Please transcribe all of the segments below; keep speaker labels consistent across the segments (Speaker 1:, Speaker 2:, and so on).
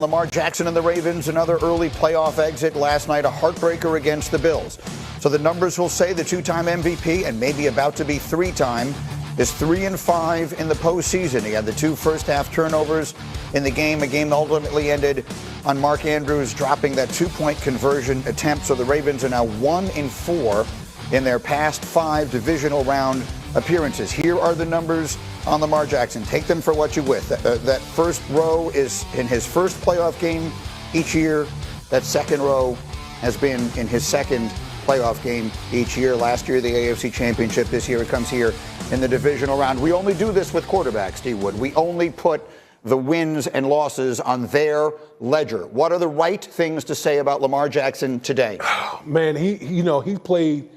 Speaker 1: Lamar Jackson and the Ravens, another early playoff exit last night, a heartbreaker against the Bills. So the numbers will say the two-time MVP and maybe about to be three-time is 3-5 in the postseason. He had the two first-half turnovers in the game, a game that ultimately ended on Mark Andrews dropping that two-point conversion attempt. So the Ravens are now 1-4 in their past 5 divisional round appearances. Here are the numbers on Lamar Jackson. Take them for what you with. That first row is in his first playoff game each year. That second row has been in his second playoff game each year. Last year, the AFC Championship. This year, it comes here in the divisional round. We only do this with quarterbacks, D. Wood. We only put the wins and losses on their ledger. What are the right things to say about Lamar Jackson today?
Speaker 2: Man, he played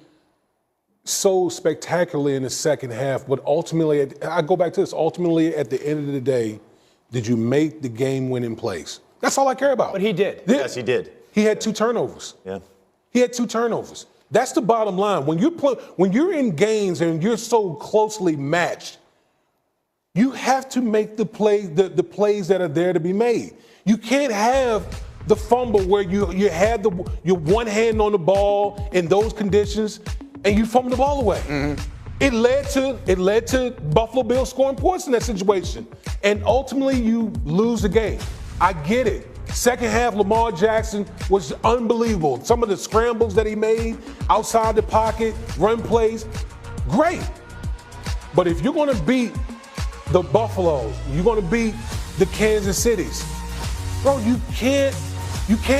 Speaker 2: so spectacularly in the second half, but ultimately, I go back to this, ultimately at the end of the day, did you make the game-winning plays? That's all I care about.
Speaker 3: But he did.
Speaker 4: Yes, he did.
Speaker 2: He had 2 turnovers.
Speaker 4: Yeah.
Speaker 2: He had 2 turnovers. That's the bottom line. When you're in games and you're so closely matched, you have to make the the plays that are there to be made. You can't have the fumble where you had your one hand on the ball in those conditions and you fumble the ball away. Mm-hmm. It led to Buffalo Bills scoring points in that situation. And ultimately you lose the game. I get it. Second half, Lamar Jackson was unbelievable. Some of the scrambles that he made outside the pocket, run plays, great. But if you're going to beat the Buffalo, you're going to beat the Kansas Cities, bro, you can't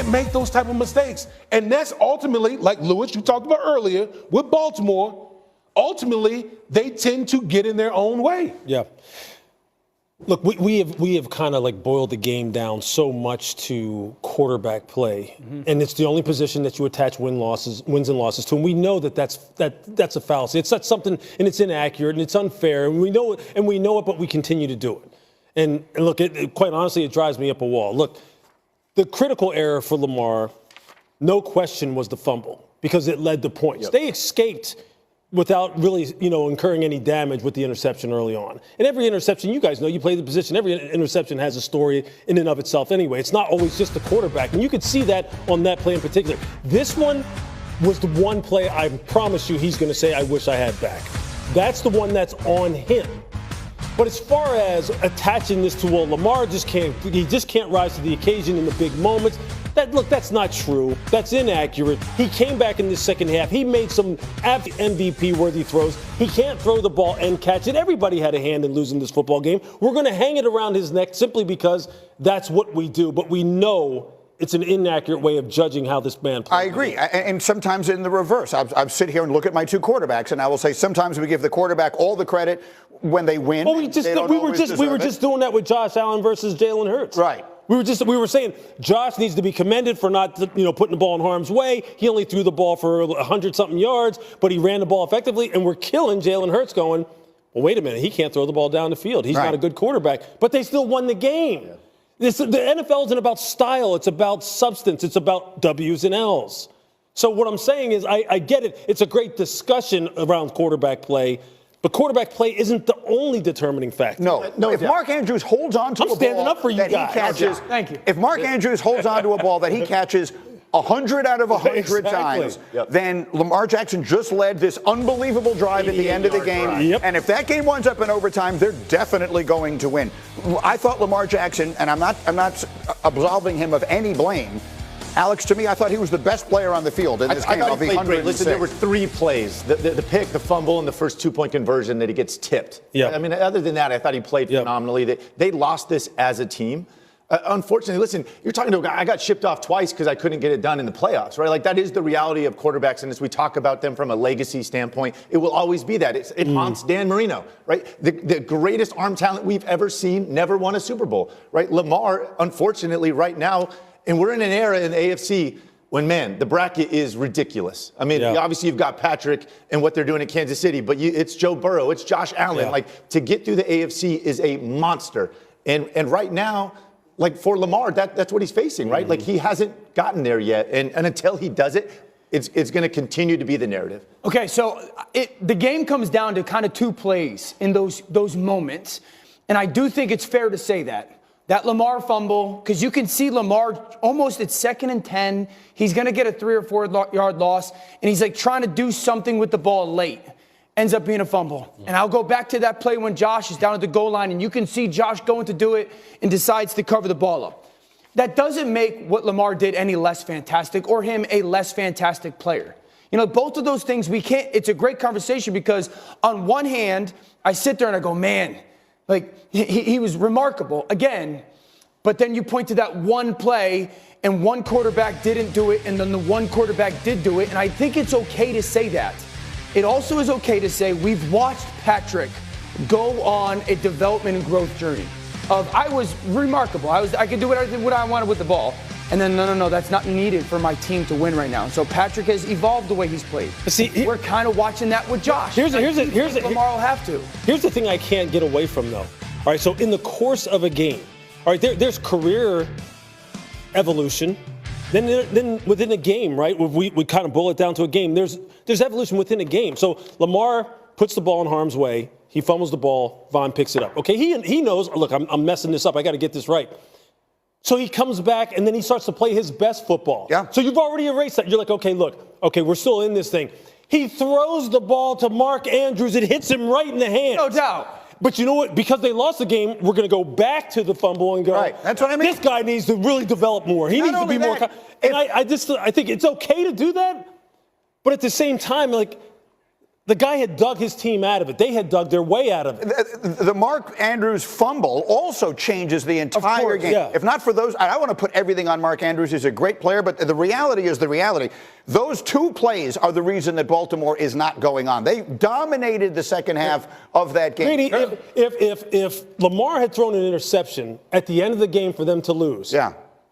Speaker 2: make those type of mistakes. And that's ultimately, like Lewis, you talked about earlier, with Baltimore, ultimately, they tend to get in their own way.
Speaker 5: Yeah. Look, we have kind of like boiled the game down so much to quarterback play, and it's the only position that you attach wins and losses to. And we know that's a fallacy. It's not something, and it's inaccurate and it's unfair, and we know it, but we continue to do it. And look, quite honestly, it drives me up a wall. Look, the critical error for Lamar, no question, was the fumble because it led to points. Yep. They escaped without really, incurring any damage with the interception early on. And every interception, you guys know, you play the position, every interception has a story in and of itself anyway. It's not always just the quarterback. And you could see that on that play in particular. This one was the one play I promise you he's going to say, I wish I had back. That's the one that's on him. But as far as attaching this to, well, Lamar just can't rise to the occasion in the big moments, that's not true. That's inaccurate. He came back in the second half. He made some MVP-worthy throws. He can't throw the ball and catch it. Everybody had a hand in losing this football game. We're going to hang it around his neck simply because that's what we do. But we know it's an inaccurate way of judging how this man plays.
Speaker 1: I agree. And sometimes in the reverse. I sit here and look at my 2 quarterbacks, and I will say sometimes we give the quarterback all the credit when they win.
Speaker 5: Well, we were just doing that with Josh Allen versus Jalen Hurts.
Speaker 1: Right.
Speaker 5: We were saying Josh needs to be commended for not, putting the ball in harm's way. He only threw the ball for 100-something yards, but he ran the ball effectively, and we're killing Jalen Hurts going, well, wait a minute, he can't throw the ball down the field. He's not a good quarterback. But they still won the game. Yeah. The NFL isn't about style. It's about substance. It's about W's and L's. So what I'm saying is I get it. It's a great discussion around quarterback play. But quarterback play isn't the only determining factor.
Speaker 1: No. If Mark Andrews holds on to a ball that he catches,
Speaker 3: thank you.
Speaker 1: If Mark Andrews holds on to a ball that he catches 100 out of 100 times, then Lamar Jackson just led this unbelievable drive at the end of the game. Yep. And if that game winds up in overtime, they're definitely going to win. I thought Lamar Jackson, and I'm not absolving him of any blame, Alex, to me, I thought he was the best player on the field in this game.
Speaker 4: I thought he played great. Listen, there were 3 plays. The pick, the fumble, and the first 2-point conversion that he gets tipped. Yeah. I mean, other than that, I thought he played phenomenally. They lost this as a team. Unfortunately, listen, you're talking to a guy, I got shipped off twice because I couldn't get it done in the playoffs, right? Like, that is the reality of quarterbacks, and as we talk about them from a legacy standpoint, it will always be that. It haunts Dan Marino, right? The greatest arm talent we've ever seen never won a Super Bowl, right? Lamar, unfortunately, right now, and we're in an era in the AFC when, man, the bracket is ridiculous. I mean, obviously you've got Patrick and what they're doing in Kansas City, but it's Joe Burrow, it's Josh Allen. Like, to get through the AFC is a monster. And right now, like, for Lamar, that's what he's facing, right? Like, he hasn't gotten there yet. And until he does it, it's going to continue to be the narrative.
Speaker 3: Okay, so the game comes down to kind of 2 plays in those moments. And I do think it's fair to say that. That Lamar fumble, because you can see Lamar almost at 2nd and 10. He's going to get a 3 or 4 yard loss, and he's like trying to do something with the ball late. Ends up being a fumble. And I'll go back to that play when Josh is down at the goal line, and you can see Josh going to do it and decides to cover the ball up. That doesn't make what Lamar did any less fantastic or him a less fantastic player. You know, both of those things, it's a great conversation because on one hand, I sit there and I go, man, like he was remarkable again, but then you point to that one play and one quarterback didn't do it and then the one quarterback did do it. And I think it's okay to say that. It also is okay to say we've watched Patrick go on a development and growth journey of I was remarkable. I could do what I wanted with the ball. And then, no, that's not needed for my team to win right now. So Patrick has evolved the way he's played. But see, we're kind of watching that with Josh. Lamar will have to.
Speaker 5: Here's the thing I can't get away from, though. All right, so in the course of a game, all right, there's career evolution. Then within a game, right, we kind of boil it down to a game. There's evolution within a game. So Lamar puts the ball in harm's way. He fumbles the ball. Von picks it up. Okay, he knows, look, I'm messing this up. I got to get this right. So he comes back, and then he starts to play his best football.
Speaker 1: Yeah.
Speaker 5: So you've already erased that. You're like, okay, we're still in this thing. He throws the ball to Mark Andrews. It hits him right in the hand.
Speaker 3: No doubt.
Speaker 5: But you know what? Because they lost the game, we're going to go back to the fumble and go,
Speaker 1: right. That's what I mean.
Speaker 5: This guy needs to really develop more. He needs to be more. And I think it's okay to do that. But at the same time, like, the guy had dug his team out of it. They had dug their way out of it.
Speaker 1: The Mark Andrews fumble also changes the entire game.
Speaker 5: Yeah.
Speaker 1: If not for those, I want to put everything on Mark Andrews. He's a great player, but the reality is the reality. Those 2 plays are the reason that Baltimore is not going on. They dominated the second half of that game.
Speaker 5: Really, if Lamar had thrown an interception at the end of the game for them to lose,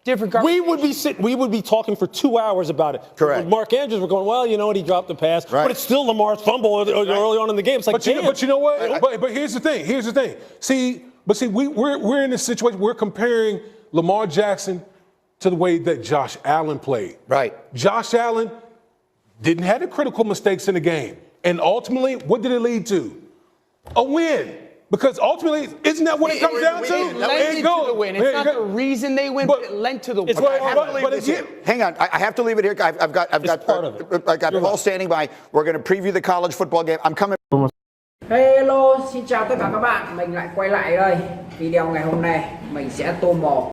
Speaker 3: different
Speaker 5: we would be talking for 2 hours about it.
Speaker 1: Correct.
Speaker 5: With Mark Andrews, we're going, well, you know what, he dropped the pass.
Speaker 1: Right.
Speaker 5: But it's still Lamar's fumble early on in the game. It's like,
Speaker 2: but you know what? But here's the thing. See, we're in this situation. We're comparing Lamar Jackson to the way that Josh Allen played.
Speaker 1: Right.
Speaker 2: Josh Allen didn't have the critical mistakes in the game. And ultimately, what did it lead to? A win. Because ultimately, isn't that what it comes down to?
Speaker 3: It led to the win. It's not the reason they win, but it led to the win.
Speaker 1: Hang on, I have to leave it here. I've got Paul standing by. We're going to preview the college football game. I'm coming.
Speaker 6: Hello, xin chào tất cả các bạn. Mình lại quay lại đây. Video ngày hôm nay mình sẽ tô màu